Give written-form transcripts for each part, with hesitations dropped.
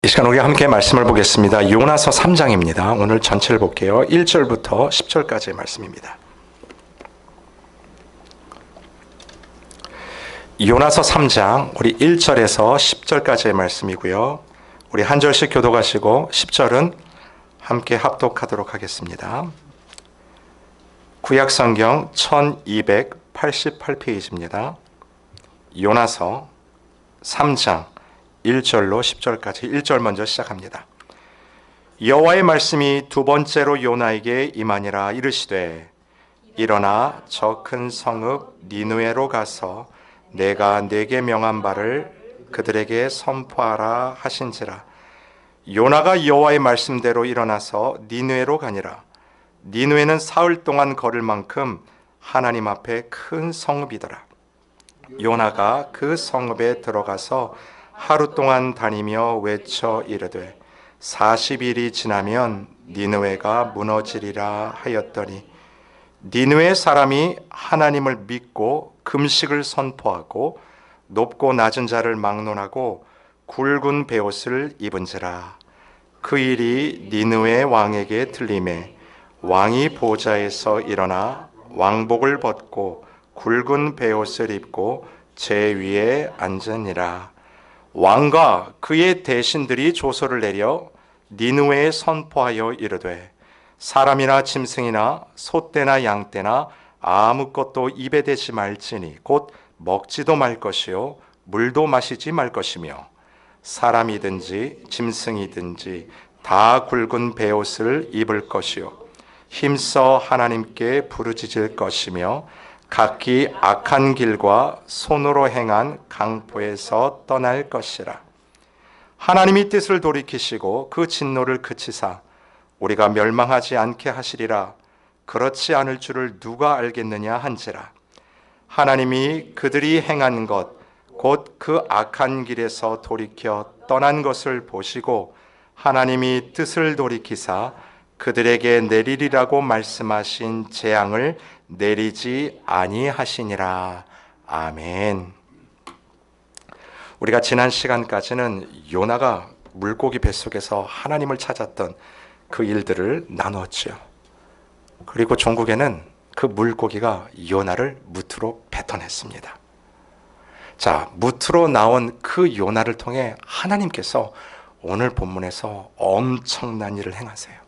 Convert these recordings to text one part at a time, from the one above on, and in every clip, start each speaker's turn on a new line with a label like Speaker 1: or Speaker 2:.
Speaker 1: 이 시간 우리 함께 말씀을 보겠습니다. 요나서 3장입니다. 오늘 전체를 볼게요. 1절부터 10절까지의 말씀입니다. 요나서 3장 우리 1절에서 10절까지의 말씀이고요. 우리 한 절씩 교독하시고 10절은 함께 합독하도록 하겠습니다. 구약성경 1288페이지입니다. 요나서 3장 1절로 10절까지 1절 먼저 시작합니다. 여호와의 말씀이 두 번째로 요나에게 임하니라. 이르시되 일어나 저 큰 성읍 니느웨로 가서 내가 네게 명한 바를 그들에게 선포하라 하신지라. 요나가 여호와의 말씀대로 일어나서 니느웨로 가니라. 니느웨는 사흘 동안 걸을 만큼 하나님 앞에 큰 성읍이더라. 요나가 그 성읍에 들어가서 하루 동안 다니며 외쳐 이르되 40일이 지나면 니느웨가 무너지리라 하였더니 니느웨 사람이 하나님을 믿고 금식을 선포하고 높고 낮은 자를 막론하고 굵은 베옷을 입은지라. 그 일이 니느웨 왕에게 들리매 왕이 보좌에서 일어나 왕복을 벗고 굵은 베옷을 입고 제 위에 앉으니라. 왕과 그의 대신들이 조서를 내려 니느웨에 선포하여 이르되 사람이나 짐승이나 소떼나 양떼나 아무것도 입에 대지 말지니 곧 먹지도 말 것이요 물도 마시지 말 것이며 사람이든지 짐승이든지 다 굵은 베옷을 입을 것이요 힘써 하나님께 부르짖을 것이며 각기 악한 길과 손으로 행한 강포에서 떠날 것이라. 하나님이 뜻을 돌이키시고 그 진노를 그치사 우리가 멸망하지 않게 하시리라. 그렇지 않을 줄을 누가 알겠느냐 한지라. 하나님이 그들이 행한 것 곧 그 악한 길에서 돌이켜 떠난 것을 보시고 하나님이 뜻을 돌이키사 그들에게 내리리라고 말씀하신 재앙을 내리지 아니하시니라. 아멘. 우리가 지난 시간까지는 요나가 물고기 뱃속에서 하나님을 찾았던 그 일들을 나누었지요. 그리고 종국에는 그 물고기가 요나를 무트로 뱉어냈습니다. 자, 무트로 나온 그 요나를 통해 하나님께서 오늘 본문에서 엄청난 일을 행하세요.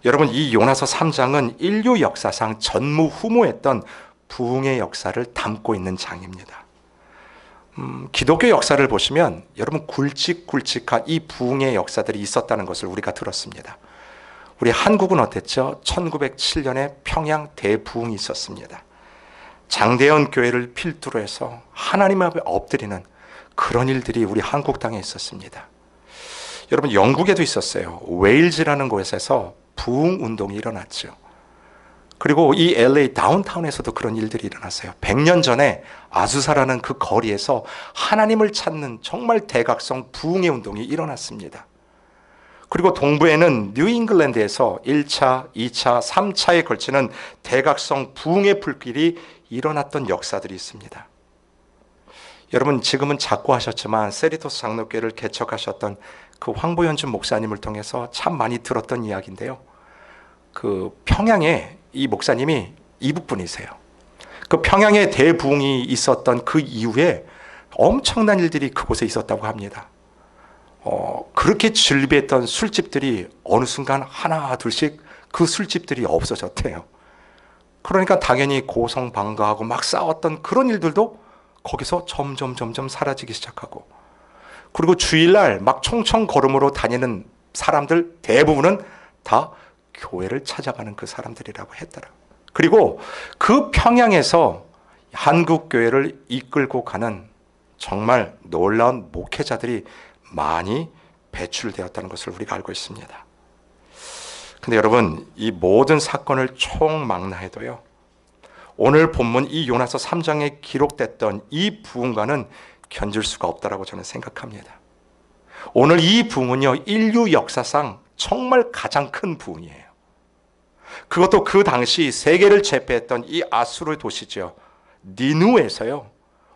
Speaker 1: 여러분, 이 요나서 3장은 인류 역사상 전무후무했던 부흥의 역사를 담고 있는 장입니다. 기독교 역사를 보시면 여러분 굵직굵직한 이 부흥의 역사들이 있었다는 것을 우리가 들었습니다. 우리 한국은 어땠죠? 1907년에 평양 대부흥이 있었습니다. 장대현 교회를 필두로 해서 하나님 앞에 엎드리는 그런 일들이 우리 한국 땅에 있었습니다. 여러분, 영국에도 있었어요. 웨일즈라는 곳에서 부흥 운동이 일어났죠. 그리고 이 LA 다운타운에서도 그런 일들이 일어났어요. 100년 전에 아수사라는 그 거리에서 하나님을 찾는 정말 대각성 부흥의 운동이 일어났습니다. 그리고 동부에는 뉴잉글랜드에서 1차, 2차, 3차에 걸치는 대각성 부흥의 불길이 일어났던 역사들이 있습니다. 여러분, 지금은 작고하셨지만 세리토스 장로교회를 개척하셨던 그 황보현준 목사님을 통해서 참 많이 들었던 이야기인데요. 그 평양에 이 목사님이 이북분이세요. 그 평양에 대부흥이 있었던 그 이후에 엄청난 일들이 그곳에 있었다고 합니다. 그렇게 즐비했던 술집들이 어느 순간 하나 둘씩 그 술집들이 없어졌대요. 그러니까 당연히 고성방가하고 막 싸웠던 그런 일들도 거기서 점점 사라지기 시작하고, 그리고 주일날 막 총총 걸음으로 다니는 사람들 대부분은 다 교회를 찾아가는 그 사람들이라고 했더라. 그리고 그 평양에서 한국 교회를 이끌고 가는 정말 놀라운 목회자들이 많이 배출되었다는 것을 우리가 알고 있습니다. 근데 여러분, 이 모든 사건을 총망라해도요, 오늘 본문 이 요나서 3장에 기록됐던 이 부흥과는 견줄 수가 없다라고 저는 생각합니다. 오늘 이 부흥은요, 인류 역사상 정말 가장 큰 부흥이에요. 그것도 그 당시 세계를 제패했던 이 아수르 도시죠. 니느웨에서요,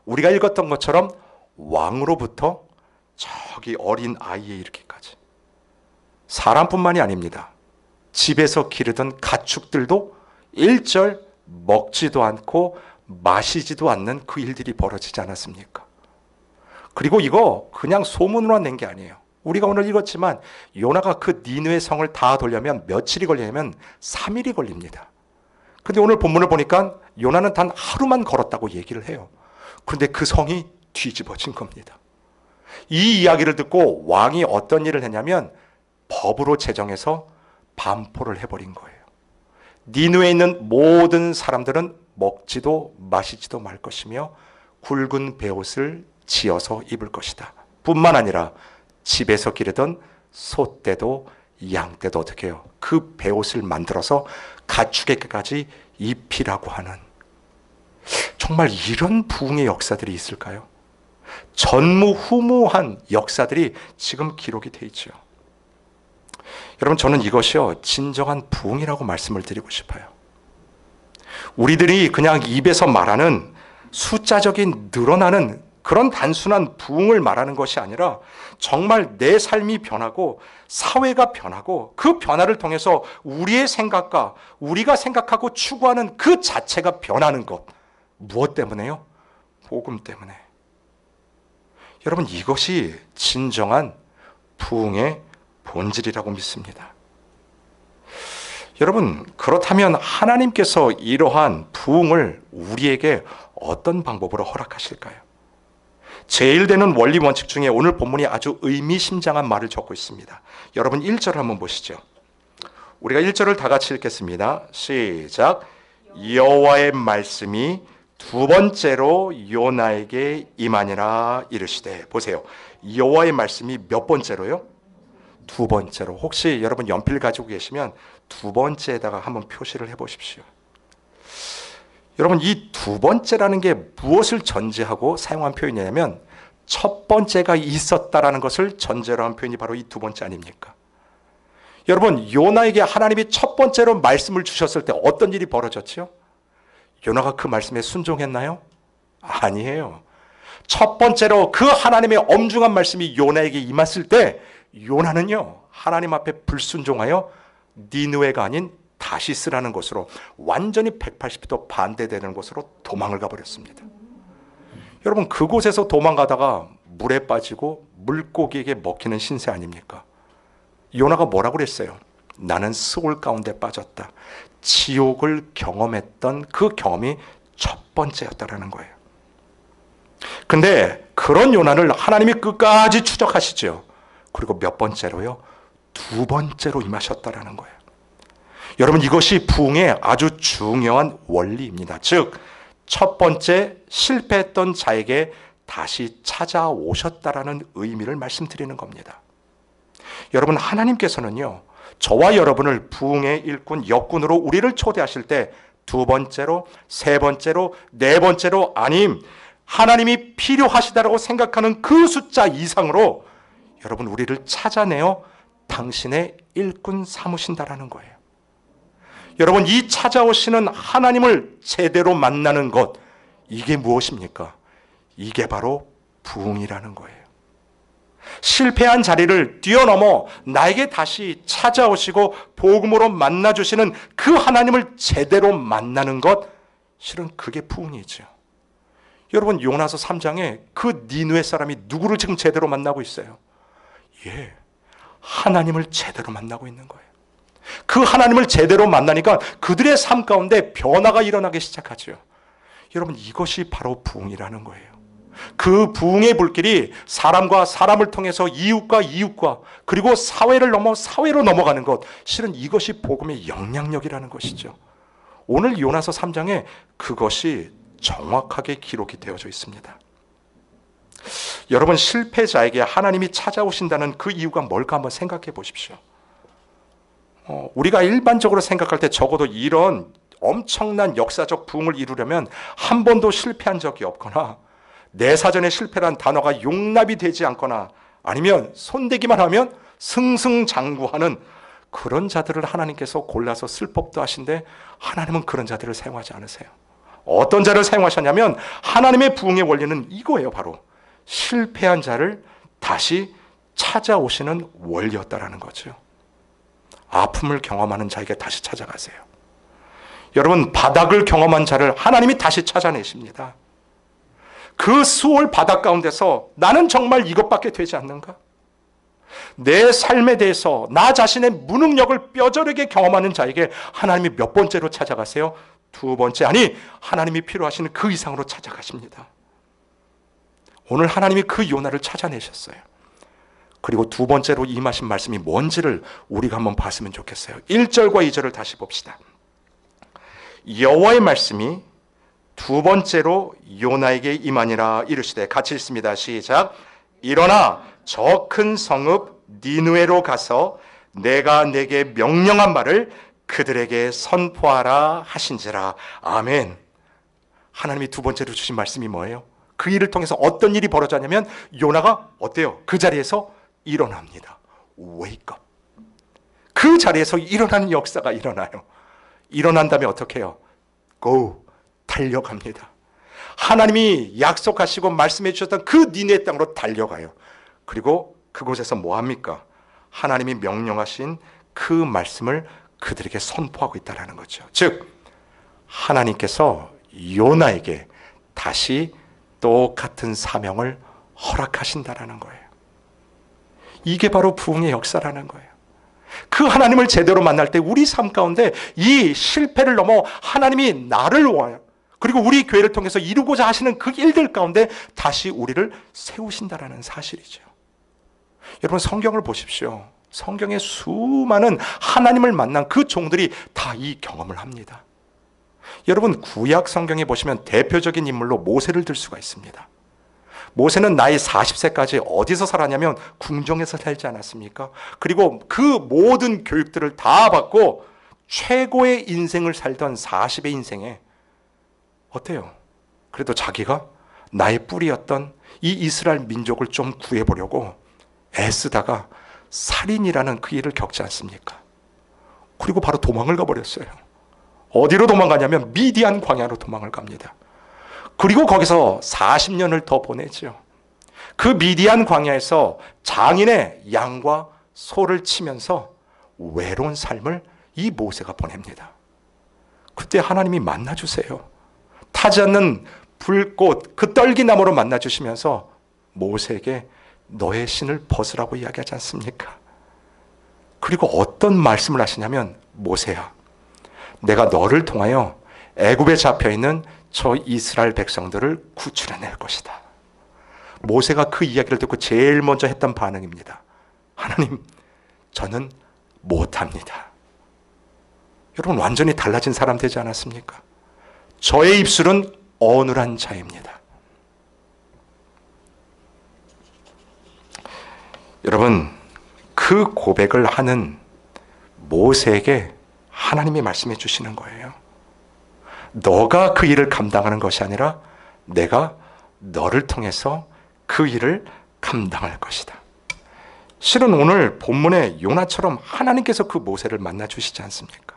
Speaker 1: 우리가 읽었던 것처럼 왕으로부터 저 저기 어린 아이에 이르기까지. 사람뿐만이 아닙니다. 집에서 기르던 가축들도 일절 먹지도 않고 마시지도 않는 그 일들이 벌어지지 않았습니까? 그리고 이거 그냥 소문으로 낸 게 아니에요. 우리가 오늘 읽었지만 요나가 그 니느웨 성을 다 돌려면 며칠이 걸리냐면 3일이 걸립니다. 근데 오늘 본문을 보니까 요나는 단 하루만 걸었다고 얘기를 해요. 그런데 그 성이 뒤집어진 겁니다. 이 이야기를 듣고 왕이 어떤 일을 했냐면 법으로 제정해서 반포를 해버린 거예요. 니느웨에 있는 모든 사람들은 먹지도 마시지도 말 것이며 굵은 베옷을 지어서 입을 것이다. 뿐만 아니라 집에서 기르던 소떼도 양떼도 어떻게 해요? 그 베옷을 만들어서 가축에게까지 입히라고 하는, 정말 이런 부흥의 역사들이 있을까요? 전무후무한 역사들이 지금 기록이 돼 있죠. 여러분, 저는 이것이요 진정한 부흥이라고 말씀을 드리고 싶어요. 우리들이 그냥 입에서 말하는 숫자적인 늘어나는 그런 단순한 부흥을 말하는 것이 아니라 정말 내 삶이 변하고 사회가 변하고 그 변화를 통해서 우리의 생각과 우리가 생각하고 추구하는 그 자체가 변하는 것. 무엇 때문에요? 복음 때문에. 여러분, 이것이 진정한 부흥의 본질이라고 믿습니다. 여러분, 그렇다면 하나님께서 이러한 부흥을 우리에게 어떤 방법으로 허락하실까요? 제1되는 원리 원칙 중에 오늘 본문이 아주 의미심장한 말을 적고 있습니다. 여러분 1절을 한번 보시죠. 우리가 1절을 다 같이 읽겠습니다. 시작. 여호와의 말씀이 두 번째로 요나에게 임하니라 이르시되. 보세요. 여호와의 말씀이 몇 번째로요? 두 번째로. 혹시 여러분 연필 가지고 계시면 두 번째에다가 한번 표시를 해보십시오. 여러분, 이 두 번째라는 게 무엇을 전제하고 사용한 표현이냐면 첫 번째가 있었다라는 것을 전제로 한 표현이 바로 이 두 번째 아닙니까? 여러분, 요나에게 하나님이 첫 번째로 말씀을 주셨을 때 어떤 일이 벌어졌죠? 요나가 그 말씀에 순종했나요? 아니에요. 첫 번째로 그 하나님의 엄중한 말씀이 요나에게 임했을 때 요나는요 하나님 앞에 불순종하여 니느웨가 아닌 다시스라는 곳으로 완전히 180도 반대되는 곳으로 도망을 가버렸습니다. 여러분, 그곳에서 도망가다가 물에 빠지고 물고기에게 먹히는 신세 아닙니까? 요나가 뭐라고 그랬어요? 나는 스올 가운데 빠졌다. 지옥을 경험했던 그 경험이 첫 번째였다라는 거예요. 근데 그런 요나를 하나님이 끝까지 추적하시죠. 그리고 몇 번째로요? 두 번째로 임하셨다라는 거예요. 여러분, 이것이 부흥의 아주 중요한 원리입니다. 즉, 첫 번째 실패했던 자에게 다시 찾아오셨다라는 의미를 말씀드리는 겁니다. 여러분, 하나님께서는요 저와 여러분을 부흥의 일꾼, 역군으로 우리를 초대하실 때 두 번째로, 세 번째로, 네 번째로, 아님 하나님이 필요하시다라고 생각하는 그 숫자 이상으로 여러분 우리를 찾아내어 당신의 일꾼 삼으신다라는 거예요. 여러분, 이 찾아오시는 하나님을 제대로 만나는 것, 이게 무엇입니까? 이게 바로 부흥이라는 거예요. 실패한 자리를 뛰어넘어 나에게 다시 찾아오시고 복음으로 만나주시는 그 하나님을 제대로 만나는 것, 실은 그게 부흥이죠. 여러분, 요나서 3장에 그 니느웨 사람이 누구를 지금 제대로 만나고 있어요? 예, 하나님을 제대로 만나고 있는 거예요. 그 하나님을 제대로 만나니까 그들의 삶 가운데 변화가 일어나기 시작하죠. 여러분, 이것이 바로 부흥이라는 거예요. 그 부흥의 불길이 사람과 사람을 통해서 이웃과 이웃과 그리고 사회를 넘어 사회로 넘어가는 것, 실은 이것이 복음의 영향력이라는 것이죠. 오늘 요나서 3장에 그것이 정확하게 기록이 되어져 있습니다. 여러분, 실패자에게 하나님이 찾아오신다는 그 이유가 뭘까 한번 생각해 보십시오. 우리가 일반적으로 생각할 때 적어도 이런 엄청난 역사적 부흥을 이루려면 한 번도 실패한 적이 없거나 내 사전에 실패란 단어가 용납이 되지 않거나 아니면 손대기만 하면 승승장구하는 그런 자들을 하나님께서 골라서 쓸 법도 하신데 하나님은 그런 자들을 사용하지 않으세요. 어떤 자를 사용하셨냐면 하나님의 부흥의 원리는 이거예요. 바로 실패한 자를 다시 찾아오시는 원리였다라는 거죠. 아픔을 경험하는 자에게 다시 찾아가세요. 여러분, 바닥을 경험한 자를 하나님이 다시 찾아내십니다. 그 수월 바닥 가운데서 나는 정말 이것밖에 되지 않는가? 내 삶에 대해서 나 자신의 무능력을 뼈저리게 경험하는 자에게 하나님이 몇 번째로 찾아가세요? 두 번째, 아니 하나님이 필요하시는 그 이상으로 찾아가십니다. 오늘 하나님이 그 요나를 찾아내셨어요. 그리고 두 번째로 임하신 말씀이 뭔지를 우리가 한번 봤으면 좋겠어요. 1절과 2절을 다시 봅시다. 여호와의 말씀이 두 번째로 요나에게 임하니라 이르시되, 같이 읽습니다. 시작. 일어나 저 큰 성읍 니느웨로 가서 내가 내게 명령한 말을 그들에게 선포하라 하신지라. 아멘. 하나님이 두 번째로 주신 말씀이 뭐예요? 그 일을 통해서 어떤 일이 벌어졌냐면 요나가 어때요? 그 자리에서 일어납니다. Wake up. 그 자리에서 일어나는 역사가 일어나요. 일어난 다음에 어떻게 해요? Go. 달려갑니다. 하나님이 약속하시고 말씀해 주셨던 그 니네 땅으로 달려가요. 그리고 그곳에서 뭐합니까? 하나님이 명령하신 그 말씀을 그들에게 선포하고 있다는 거죠. 즉 하나님께서 요나에게 다시 똑같은 사명을 허락하신다는 거예요. 이게 바로 부흥의 역사라는 거예요. 그 하나님을 제대로 만날 때 우리 삶 가운데 이 실패를 넘어 하나님이 나를 와요. 그리고 우리 교회를 통해서 이루고자 하시는 그 일들 가운데 다시 우리를 세우신다는 사실이죠. 여러분, 성경을 보십시오. 성경에 수많은 하나님을 만난 그 종들이 다 이 경험을 합니다. 여러분, 구약 성경에 보시면 대표적인 인물로 모세를 들 수가 있습니다. 모세는 나이 40세까지 어디서 살았냐면 궁정에서 살지 않았습니까? 그리고 그 모든 교육들을 다 받고 최고의 인생을 살던 40의 인생에 어때요? 그래도 자기가 나의 뿌리였던 이 이스라엘 민족을 좀 구해보려고 애쓰다가 살인이라는 그 일을 겪지 않습니까? 그리고 바로 도망을 가버렸어요. 어디로 도망가냐면 미디안 광야로 도망을 갑니다. 그리고 거기서 40년을 더 보내죠. 그 미디안 광야에서 장인의 양과 소를 치면서 외로운 삶을 이 모세가 보냅니다. 그때 하나님이 만나주세요. 타지 않는 불꽃, 그 떨기나무로 만나주시면서 모세에게 너의 신을 벗으라고 이야기하지 않습니까? 그리고 어떤 말씀을 하시냐면, 모세야, 내가 너를 통하여 애굽에 잡혀있는 저 이스라엘 백성들을 구출해낼 것이다. 모세가 그 이야기를 듣고 제일 먼저 했던 반응입니다. 하나님, 저는 못합니다. 여러분, 완전히 달라진 사람 되지 않았습니까? 저의 입술은 어눌한 자입니다. 여러분, 그 고백을 하는 모세에게 하나님이 말씀해 주시는 거예요. 너가 그 일을 감당하는 것이 아니라 내가 너를 통해서 그 일을 감당할 것이다. 실은 오늘 본문의 요나처럼 하나님께서 그 모세를 만나 주시지 않습니까?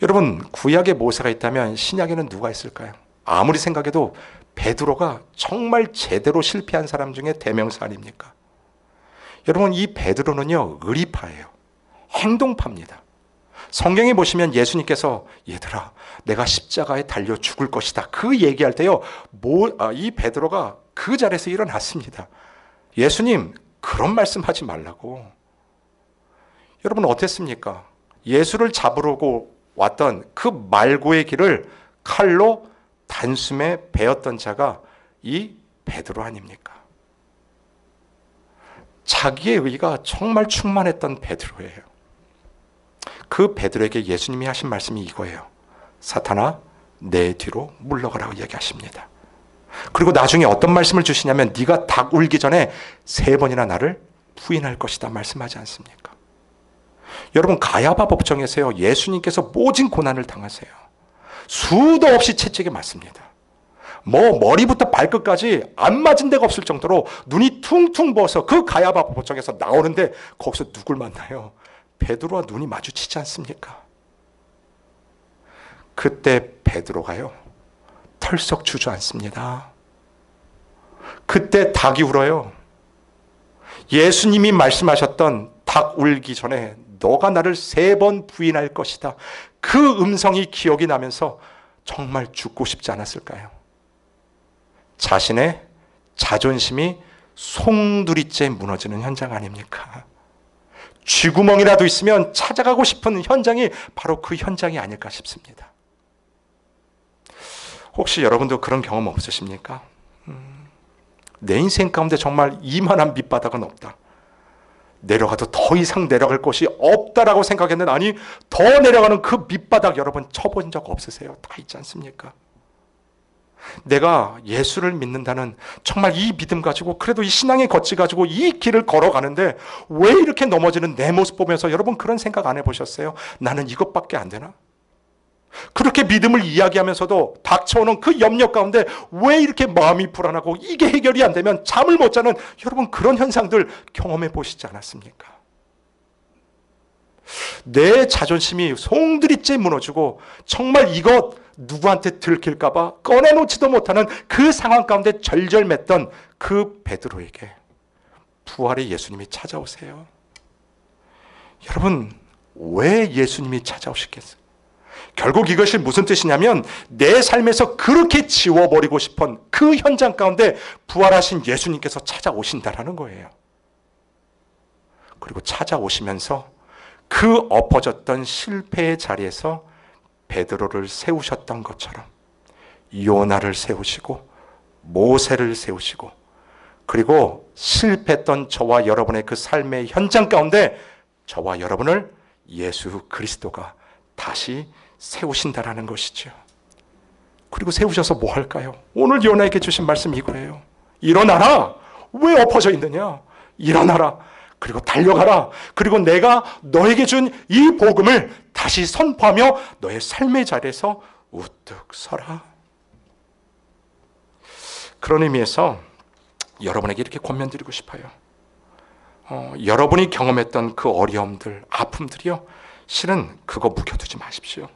Speaker 1: 여러분, 구약에 모세가 있다면 신약에는 누가 있을까요? 아무리 생각해도 베드로가 정말 제대로 실패한 사람 중에 대명사 아닙니까? 여러분, 이 베드로는요, 의리파예요. 행동파입니다. 성경에 보시면 예수님께서 얘들아, 내가 십자가에 달려 죽을 것이다, 그 얘기할 때요, 이 베드로가 그 자리에서 일어났습니다. 예수님, 그런 말씀하지 말라고. 여러분, 어땠습니까? 예수를 잡으려고 왔던 그 말고의 길을 칼로 단숨에 베었던 자가 이 베드로 아닙니까? 자기의 의가 정말 충만했던 베드로예요. 그 베드로에게 예수님이 하신 말씀이 이거예요. 사탄아, 내 뒤로 물러가라고 이야기하십니다. 그리고 나중에 어떤 말씀을 주시냐면 네가 닭 울기 전에 3번이나 나를 부인할 것이다 말씀하지 않습니까? 여러분, 가야바 법정에서요, 예수님께서 모진 고난을 당하세요. 수도 없이 채찍에 맞습니다. 머리부터 발끝까지 안 맞은 데가 없을 정도로 눈이 퉁퉁 부어서 그 가야바 법정에서 나오는데 거기서 누굴 만나요? 베드로와 눈이 마주치지 않습니까? 그때 베드로가요, 털썩 주저앉습니다. 그때 닭이 울어요. 예수님이 말씀하셨던 닭 울기 전에 너가 나를 3번 부인할 것이다. 그 음성이 기억이 나면서 정말 죽고 싶지 않았을까요? 자신의 자존심이 송두리째 무너지는 현장 아닙니까? 쥐구멍이라도 있으면 찾아가고 싶은 현장이 바로 그 현장이 아닐까 싶습니다. 혹시 여러분도 그런 경험 없으십니까? 내 인생 가운데 정말 이만한 밑바닥은 없다. 내려가도 더 이상 내려갈 곳이 없다라고 생각했는데 아니 더 내려가는 그 밑바닥 여러분 쳐본 적 없으세요? 다 있지 않습니까? 내가 예수를 믿는다는 정말 이 믿음 가지고 그래도 이 신앙의 걷지 가지고 이 길을 걸어가는데 왜 이렇게 넘어지는 내 모습 보면서 여러분 그런 생각 안 해보셨어요? 나는 이것밖에 안 되나? 그렇게 믿음을 이야기하면서도 닥쳐오는 그 염려 가운데 왜 이렇게 마음이 불안하고 이게 해결이 안 되면 잠을 못 자는 여러분 그런 현상들 경험해 보시지 않았습니까? 내 자존심이 송두리째 무너지고 정말 이것 누구한테 들킬까 봐 꺼내놓지도 못하는 그 상황 가운데 절절맸던 그 베드로에게 부활의 예수님이 찾아오세요. 여러분 왜 예수님이 찾아오시겠어요? 결국 이것이 무슨 뜻이냐면 내 삶에서 그렇게 지워버리고 싶은 그 현장 가운데 부활하신 예수님께서 찾아오신다라는 거예요. 그리고 찾아오시면서 그 엎어졌던 실패의 자리에서 베드로를 세우셨던 것처럼 요나를 세우시고 모세를 세우시고 그리고 실패했던 저와 여러분의 그 삶의 현장 가운데 저와 여러분을 예수 그리스도가 다시 세우신다라는 것이죠. 그리고 세우셔서 뭐 할까요? 오늘 요나에게 주신 말씀 이거예요. 일어나라. 왜 엎어져 있느냐? 일어나라. 그리고 달려가라. 그리고 내가 너에게 준 이 복음을 다시 선포하며 너의 삶의 자리에서 우뚝 서라. 그런 의미에서 여러분에게 이렇게 권면드리고 싶어요. 여러분이 경험했던 그 어려움들, 아픔들이요. 실은 그거 묵혀두지 마십시오.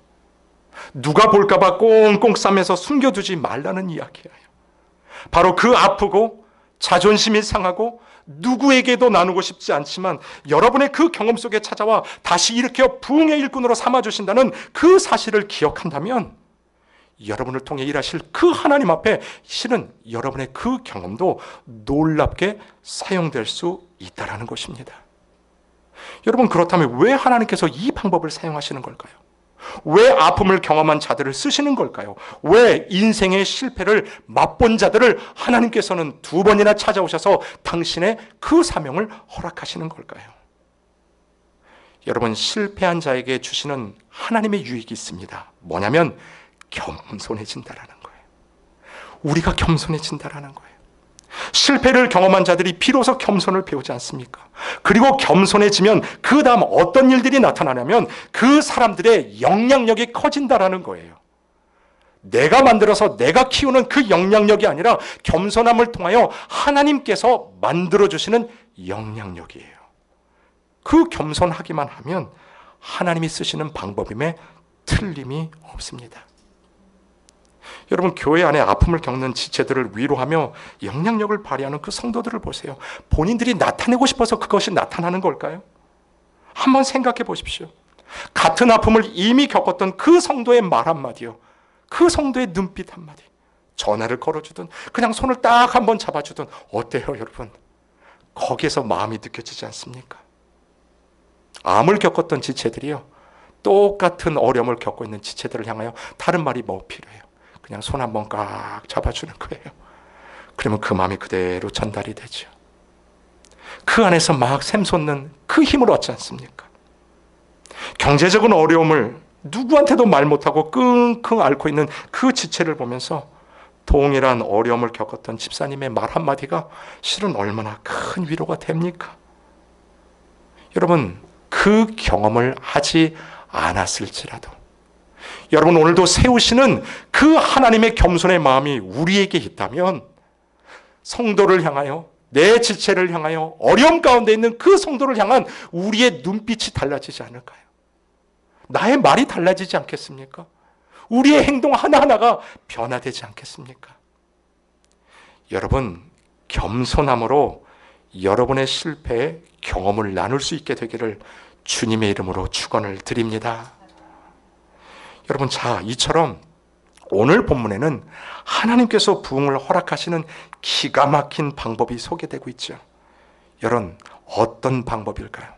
Speaker 1: 누가 볼까봐 꽁꽁 싸매서 숨겨두지 말라는 이야기예요. 바로 그 아프고 자존심이 상하고 누구에게도 나누고 싶지 않지만 여러분의 그 경험 속에 찾아와 다시 일으켜 부흥의 일꾼으로 삼아주신다는 그 사실을 기억한다면 여러분을 통해 일하실 그 하나님 앞에 실은 여러분의 그 경험도 놀랍게 사용될 수 있다는 것입니다. 여러분 그렇다면 왜 하나님께서 이 방법을 사용하시는 걸까요? 왜 아픔을 경험한 자들을 쓰시는 걸까요? 왜 인생의 실패를 맛본 자들을 하나님께서는 2번이나 찾아오셔서 당신의 그 사명을 허락하시는 걸까요? 여러분 실패한 자에게 주시는 하나님의 유익이 있습니다. 뭐냐면 겸손해진다라는 거예요. 우리가 겸손해진다라는 거예요. 실패를 경험한 자들이 비로소 겸손을 배우지 않습니까? 그리고 겸손해지면 그 다음 어떤 일들이 나타나냐면 그 사람들의 영향력이 커진다라는 거예요. 내가 만들어서 내가 키우는 그 영향력이 아니라 겸손함을 통하여 하나님께서 만들어주시는 영향력이에요. 그 겸손하기만 하면 하나님이 쓰시는 방법임에 틀림이 없습니다. 여러분 교회 안에 아픔을 겪는 지체들을 위로하며 영향력을 발휘하는 그 성도들을 보세요. 본인들이 나타내고 싶어서 그것이 나타나는 걸까요? 한번 생각해 보십시오. 같은 아픔을 이미 겪었던 그 성도의 말 한마디요. 그 성도의 눈빛 한마디. 전화를 걸어주든 그냥 손을 딱 한번 잡아주든 어때요 여러분? 거기에서 마음이 느껴지지 않습니까? 암을 겪었던 지체들이요. 똑같은 어려움을 겪고 있는 지체들을 향하여 다른 말이 뭐 필요해요? 그냥 손 한번 꽉 잡아주는 거예요. 그러면 그 마음이 그대로 전달이 되죠. 그 안에서 막 샘솟는 그 힘을 얻지 않습니까? 경제적인 어려움을 누구한테도 말 못하고 끙끙 앓고 있는 그 지체를 보면서 동일한 어려움을 겪었던 집사님의 말 한마디가 실은 얼마나 큰 위로가 됩니까? 여러분 그 경험을 하지 않았을지라도 여러분 오늘도 세우시는 그 하나님의 겸손의 마음이 우리에게 있다면 성도를 향하여 내 지체를 향하여 어려움 가운데 있는 그 성도를 향한 우리의 눈빛이 달라지지 않을까요? 나의 말이 달라지지 않겠습니까? 우리의 행동 하나하나가 변화되지 않겠습니까? 여러분 겸손함으로 여러분의 실패의 경험을 나눌 수 있게 되기를 주님의 이름으로 축원을 드립니다. 여러분, 자, 이처럼 오늘 본문에는 하나님께서 부흥을 허락하시는 기가 막힌 방법이 소개되고 있죠. 여러분, 어떤 방법일까요?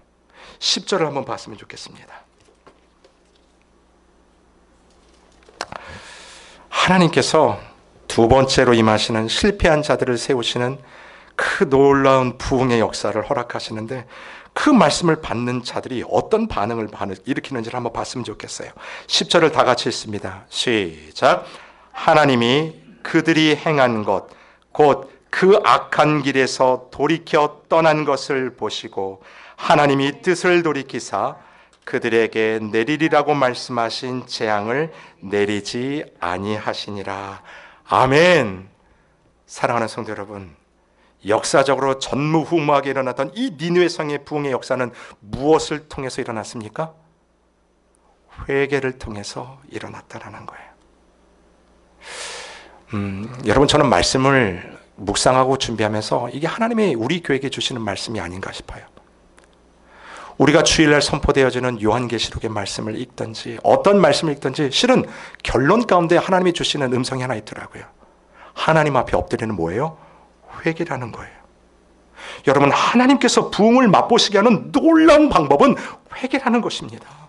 Speaker 1: 10절을 한번 봤으면 좋겠습니다. 하나님께서 두 번째로 임하시는 실패한 자들을 세우시는 그 놀라운 부흥의 역사를 허락하시는데, 그 말씀을 받는 자들이 어떤 반응을 일으키는지를 한번 봤으면 좋겠어요. 10절을 다 같이 읽습니다. 시작. 하나님이 그들이 행한 것, 곧 그 악한 길에서 돌이켜 떠난 것을 보시고 하나님이 뜻을 돌이키사 그들에게 내리리라고 말씀하신 재앙을 내리지 아니하시니라. 아멘. 사랑하는 성도 여러분, 역사적으로 전무후무하게 일어났던 이 니느웨 성의 부흥의 역사는 무엇을 통해서 일어났습니까? 회개를 통해서 일어났다라는 거예요. 여러분, 저는 말씀을 묵상하고 준비하면서 이게 하나님이 우리 교회에게 주시는 말씀이 아닌가 싶어요. 우리가 주일날 선포되어지는 요한계시록의 말씀을 읽든지 어떤 말씀을 읽든지 실은 결론 가운데 하나님이 주시는 음성이 하나 있더라고요. 하나님 앞에 엎드리는 뭐예요? 회개라는 거예요. 여러분, 하나님께서 부흥을 맛보시게 하는 놀라운 방법은 회개라는 것입니다.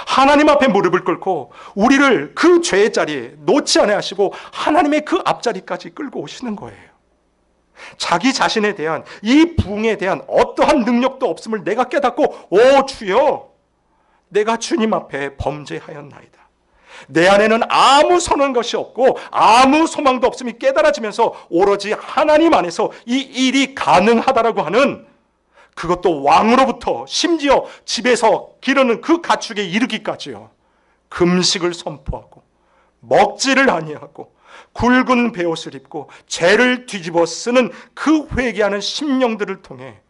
Speaker 1: 하나님 앞에 무릎을 꿇고 우리를 그 죄의 자리에 놓지 않아 하시고 하나님의 그 앞자리까지 끌고 오시는 거예요. 자기 자신에 대한, 이 부흥에 대한 어떠한 능력도 없음을 내가 깨닫고, 오 주여, 내가 주님 앞에 범죄하였나이다. 내 안에는 아무 선한 것이 없고 아무 소망도 없음이 깨달아지면서 오로지 하나님 안에서 이 일이 가능하다라고 하는, 그것도 왕으로부터 심지어 집에서 기르는 그 가축에 이르기까지요, 금식을 선포하고 먹지를 아니하고 굵은 베옷을 입고 죄를 뒤집어 쓰는 그 회개하는 심령들을 통해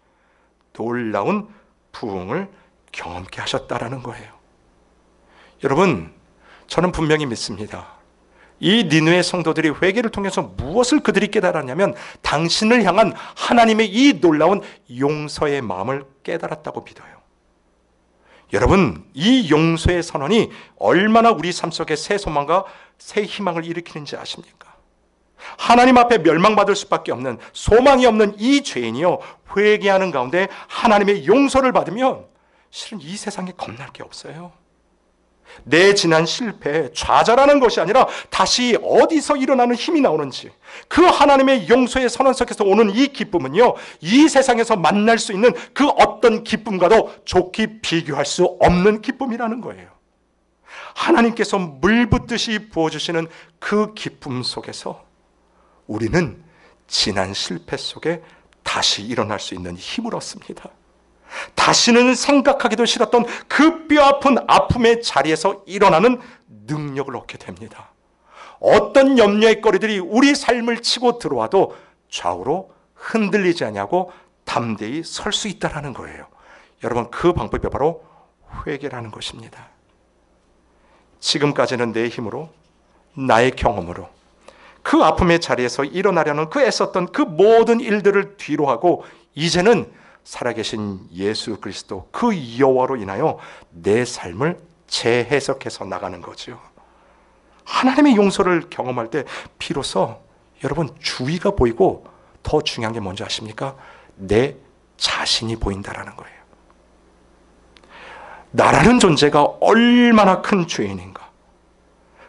Speaker 1: 놀라운 부흥을 경험케 하셨다라는 거예요. 여러분, 저는 분명히 믿습니다. 이 니느웨 성도들이 회개를 통해서 무엇을 그들이 깨달았냐면 당신을 향한 하나님의 이 놀라운 용서의 마음을 깨달았다고 믿어요. 여러분, 이 용서의 선언이 얼마나 우리 삶 속에 새 소망과 새 희망을 일으키는지 아십니까? 하나님 앞에 멸망받을 수밖에 없는, 소망이 없는 이 죄인이요, 회개하는 가운데 하나님의 용서를 받으면 실은 이 세상에 겁날 게 없어요. 내 지난 실패, 좌절하는 것이 아니라 다시 어디서 일어나는 힘이 나오는지, 그 하나님의 용서의 선언 속에서 오는 이 기쁨은요, 이 세상에서 만날 수 있는 그 어떤 기쁨과도 좋게 비교할 수 없는 기쁨이라는 거예요. 하나님께서 물 붓듯이 부어주시는 그 기쁨 속에서 우리는 지난 실패 속에 다시 일어날 수 있는 힘을 얻습니다. 다시는 생각하기도 싫었던 그 뼈아픈 아픔의 자리에서 일어나는 능력을 얻게 됩니다. 어떤 염려의 거리들이 우리 삶을 치고 들어와도 좌우로 흔들리지 않냐고 담대히 설 수 있다는 거예요. 여러분, 그 방법이 바로 회개라는 것입니다. 지금까지는 내 힘으로, 나의 경험으로 그 아픔의 자리에서 일어나려는 그 애썼던 그 모든 일들을 뒤로하고 이제는 살아계신 예수 그리스도, 그 여호와로 인하여 내 삶을 재해석해서 나가는 거죠. 하나님의 용서를 경험할 때 비로소 여러분 주위가 보이고, 더 중요한 게 뭔지 아십니까? 내 자신이 보인다라는 거예요. 나라는 존재가 얼마나 큰 죄인인가.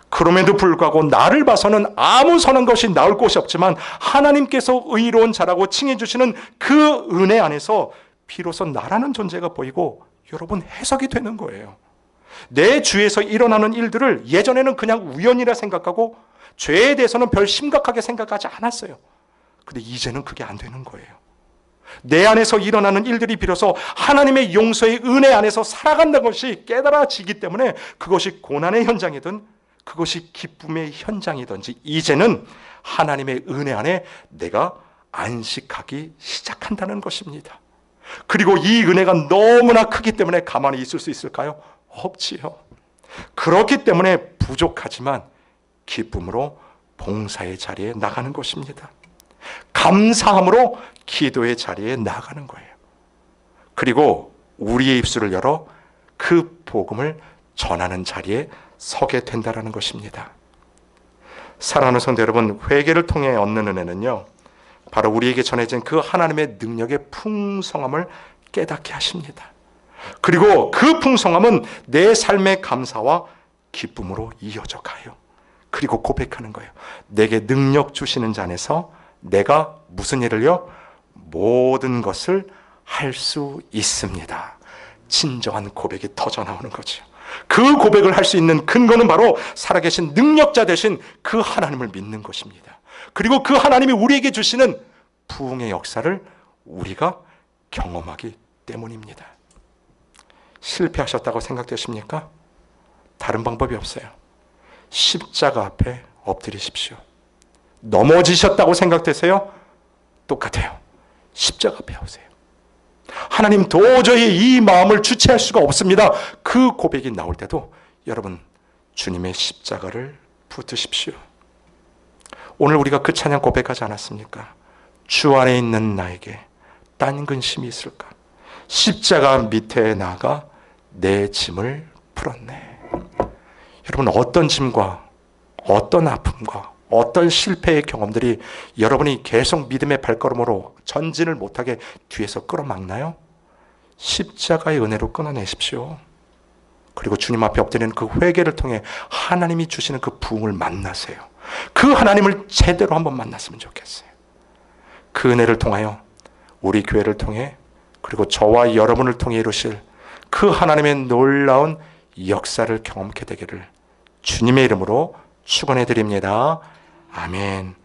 Speaker 1: 그럼에도 불구하고 나를 봐서는 아무 선한 것이 나올 곳이 없지만 하나님께서 의로운 자라고 칭해 주시는 그 은혜 안에서 비로소 나라는 존재가 보이고 여러분 해석이 되는 거예요. 내 주위에서 일어나는 일들을 예전에는 그냥 우연이라 생각하고 죄에 대해서는 별 심각하게 생각하지 않았어요. 근데 이제는 그게 안 되는 거예요. 내 안에서 일어나는 일들이 비로소 하나님의 용서의 은혜 안에서 살아간다는 것이 깨달아지기 때문에 그것이 고난의 현장이든 그것이 기쁨의 현장이든지 이제는 하나님의 은혜 안에 내가 안식하기 시작한다는 것입니다. 그리고 이 은혜가 너무나 크기 때문에 가만히 있을 수 있을까요? 없지요. 그렇기 때문에 부족하지만 기쁨으로 봉사의 자리에 나가는 것입니다. 감사함으로 기도의 자리에 나가는 거예요. 그리고 우리의 입술을 열어 그 복음을 전하는 자리에 서게 된다는 것입니다. 사랑하는 성도 여러분, 회개를 통해 얻는 은혜는요, 바로 우리에게 전해진 그 하나님의 능력의 풍성함을 깨닫게 하십니다. 그리고 그 풍성함은 내 삶의 감사와 기쁨으로 이어져 가요. 그리고 고백하는 거예요. 내게 능력 주시는 자 안에서 내가 무슨 일을요? 모든 것을 할 수 있습니다. 진정한 고백이 터져 나오는 거죠. 그 고백을 할 수 있는 근거는 바로 살아계신 능력자 되신 그 하나님을 믿는 것입니다. 그리고 그 하나님이 우리에게 주시는 부흥의 역사를 우리가 경험하기 때문입니다. 실패하셨다고 생각되십니까? 다른 방법이 없어요. 십자가 앞에 엎드리십시오. 넘어지셨다고 생각되세요? 똑같아요. 십자가 앞에 오세요. 하나님, 도저히 이 마음을 주체할 수가 없습니다. 그 고백이 나올 때도 여러분, 주님의 십자가를 붙드십시오. 오늘 우리가 그 찬양 고백하지 않았습니까? 주 안에 있는 나에게 딴 근심이 있을까? 십자가 밑에 나가 내 짐을 풀었네. 여러분, 어떤 짐과 어떤 아픔과 어떤 실패의 경험들이 여러분이 계속 믿음의 발걸음으로 전진을 못하게 뒤에서 끌어막나요? 십자가의 은혜로 끊어내십시오. 그리고 주님 앞에 엎드리는 그 회개를 통해 하나님이 주시는 그 부흥을 만나세요. 그 하나님을 제대로 한번 만났으면 좋겠어요. 그 은혜를 통하여 우리 교회를 통해, 그리고 저와 여러분을 통해 이루실 그 하나님의 놀라운 역사를 경험하게 되기를 주님의 이름으로 축원해 드립니다. 아멘.